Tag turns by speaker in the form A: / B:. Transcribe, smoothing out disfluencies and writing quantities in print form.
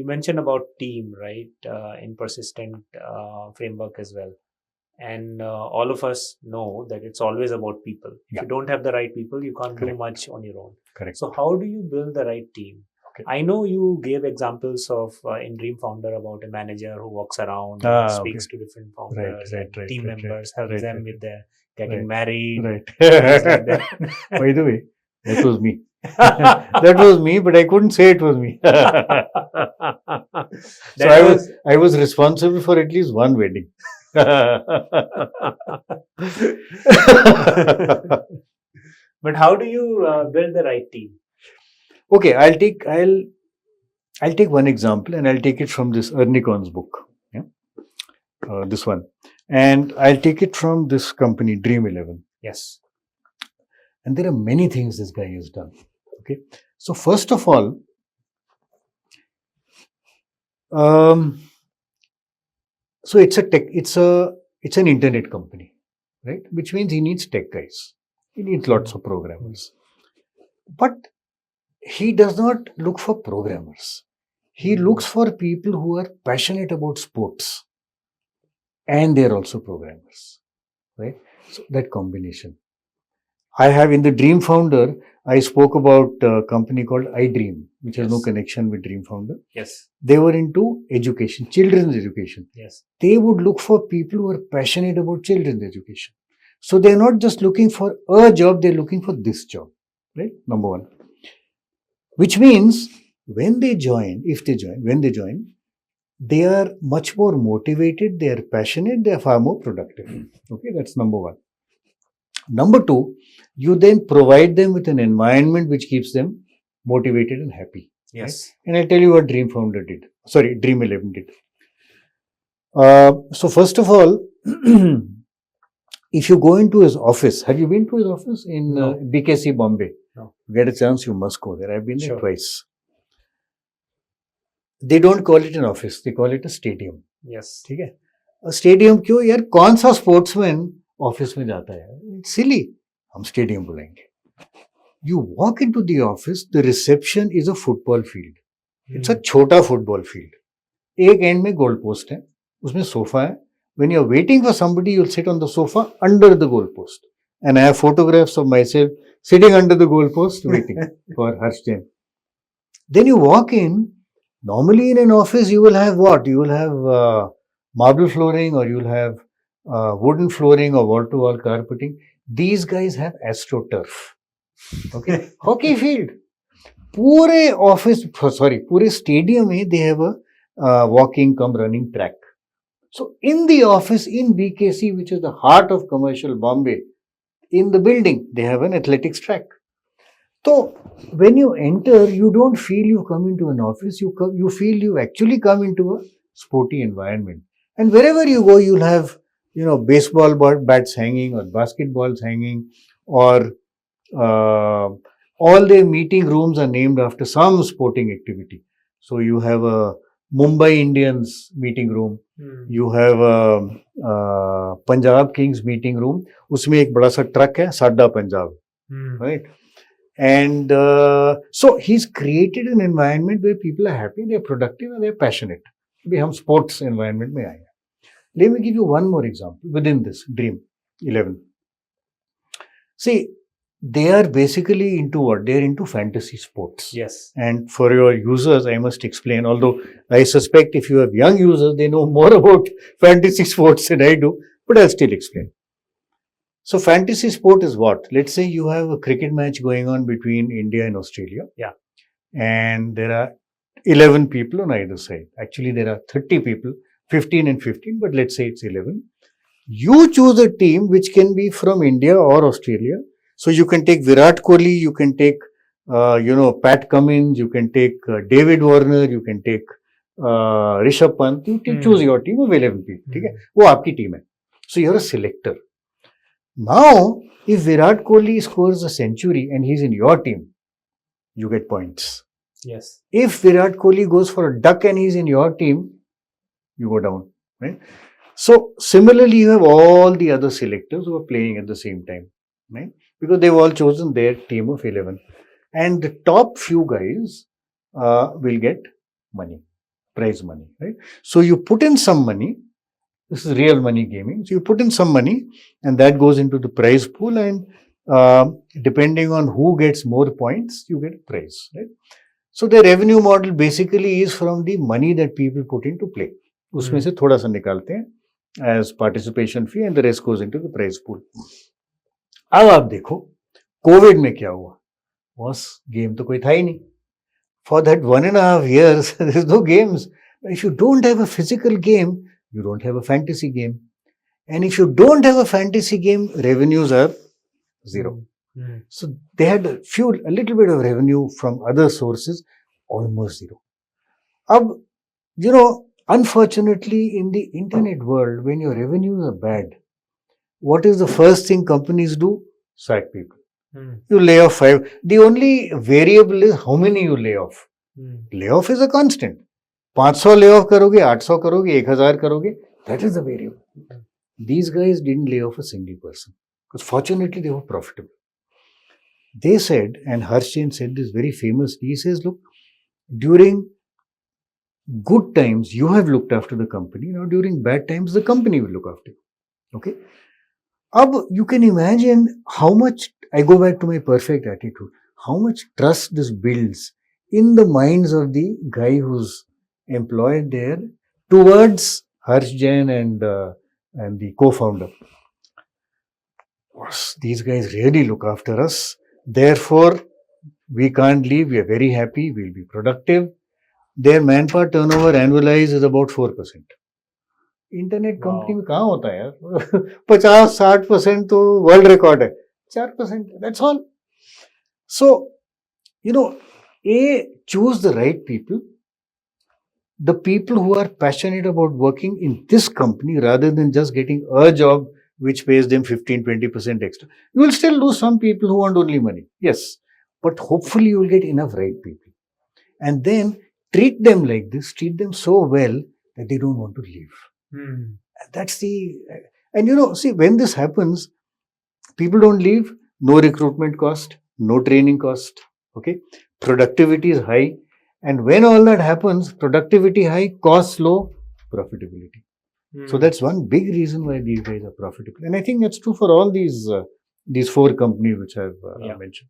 A: You mentioned about team, right? In persistent framework as well. And all of us know that it's always about people. If you don't have the right people, you can't do much on your own.
B: Correct.
A: So how do you build the right team? I know you gave examples of in Dream Founder about a manager who walks around and speaks to different founders, team members, helps them with their getting married.
B: Right.
A: Things like that.
B: By the way, that was me. That was me, but I couldn't say it was me. So I was responsible for at least one wedding.
A: But how do you build the right team?
B: Okay, I'll take one example, and I'll take it from this Ernikon's book. Yeah, this one, and I'll take it from this company, Dream11.
A: Yes,
B: and there are many things this guy has done. Okay, so first of all, so it's an internet company, right? Which means he needs tech guys. He needs lots of programmers, but he does not look for programmers. He looks for people who are passionate about sports, and they're also programmers, right? So that combination. I have in the Dream Founder, I spoke about a company called iDream, which has no connection with Dream Founder.
A: Yes.
B: They were into education, children's education.
A: Yes.
B: They would look for people who are passionate about children's education. So they're not just looking for a job, they're looking for this job, right? Number one. Which means when they join, they are much more motivated, they are passionate, they are far more productive. Okay, that's number one. Number two, you then provide them with an environment which keeps them motivated and happy.
A: Yes.
B: Right? And I'll tell you what Dream11 did. So first of all, if you go into his office, have you been to his office in BKC, Bombay?
A: No.
B: Get a chance, you must go there. I've been there twice. They don't call it an office, they call it a stadium.
A: Yes.
B: Okay? A stadium क्यों यार? कौन सा sportsman office में जाता है? It's silly. हम stadium बुलाएंगे. You walk into the office, the reception is a football field. It's a छोटा football field. एक end में goal post है, उसमें sofa है. When you're waiting for somebody, you'll sit on the sofa under the goal post. And I have photographs of myself sitting under the goal post waiting for Harshden. Then you walk in. Normally in an office, you will have what? You will have marble flooring, or you will have wooden flooring, or wall-to-wall carpeting. These guys have AstroTurf. Okay, hockey field. Pure stadium mein they have a walking cum running track. So in the office in BKC, which is the heart of commercial Bombay, in the building, they have an athletics track. So when you enter, you don't feel you come into an office, you feel you actually come into a sporty environment. And wherever you go, you'll have, baseball bats hanging or basketballs hanging, or all their meeting rooms are named after some sporting activity. So you have a Mumbai Indians meeting room, you have a Punjab Kings meeting room, उसमें एक बड़ा सा truck है, साडा Punjab, right? And so he's created an environment where people are happy, they're productive, and they're passionate. We have sports environment mein aaya. Let me give you one more example within this Dream11. See, they are basically into what? They're into fantasy sports.
A: Yes.
B: And for your users, I must explain, although I suspect if you have young users, they know more about fantasy sports than I do, but I'll still explain. So fantasy sport is what? Let's say you have a cricket match going on between India and Australia.
A: Yeah.
B: And there are 11 people on either side. Actually, there are 30 people, 15 and 15, but let's say it's 11. You choose a team which can be from India or Australia. So you can take Virat Kohli, you can take, Pat Cummins, you can take David Warner, you can take Rishabh Pant. You choose your team of 11 people. Okay? वो आपकी team है. So you're a selector. Now, if Virat Kohli scores a century and he's in your team, you get points.
A: Yes.
B: If Virat Kohli goes for a duck and he's in your team, you go down. Right? So, similarly, you have all the other selectors who are playing at the same time. Right? Because they've all chosen their team of 11. And the top few guys will get money. prize money, right? So you put in some money. This is real money gaming. So you put in some money, and that goes into the prize pool, and depending on who gets more points, you get a prize, right? So the revenue model basically is from the money that people put into play. उसमें से थोड़ा सा निकालते हैं as participation fee, and the rest goes into the prize pool. अब आप देखो Covid में क्या हुआ, बस गेम तो कोई था ही नहीं. For that 1.5 years, there is no games. If you don't have a physical game, you don't have a fantasy game. And if you don't have a fantasy game, revenues are zero. So they had a little bit of revenue from other sources, almost zero. Unfortunately, in the internet world, when your revenues are bad, what is the first thing companies do? Sack people. You lay off 5. The only variable is how many you lay off. Layoff is a constant. 500 lay off karoge, 800 karoge, 1000 karoge. That is the variable. These guys didn't lay off a single person because fortunately they were profitable. They said, and Harsh Jain said this very famously, he says, look, during good times, you have looked after the company. Now, during bad times, the company will look after you. Okay? You can imagine how much, I go back to my perfect attitude, how much trust this builds in the minds of the guy who's employed there towards Harsh Jain and the co-founder. These guys really look after us. Therefore, we can't leave. We are very happy. We'll be productive. Their manpower turnover annualized is about 4%. Internet company में कहाँ होता है यार 50-60% तो world record है 4% that's all so choose the right people, the people who are passionate about working in this company rather than just getting a job which pays them 15-20% extra. You will still lose some people who want only money, yes, but hopefully you will get enough right people, and then treat them like this, treat them so well that they don't want to leave. That's see, when this happens, people don't leave, no recruitment cost, no training cost, okay? Productivity is high, and when all that happens, productivity high, costs low, profitability. So that's one big reason why these guys are profitable, and I think that's true for all these 4 companies which I've mentioned.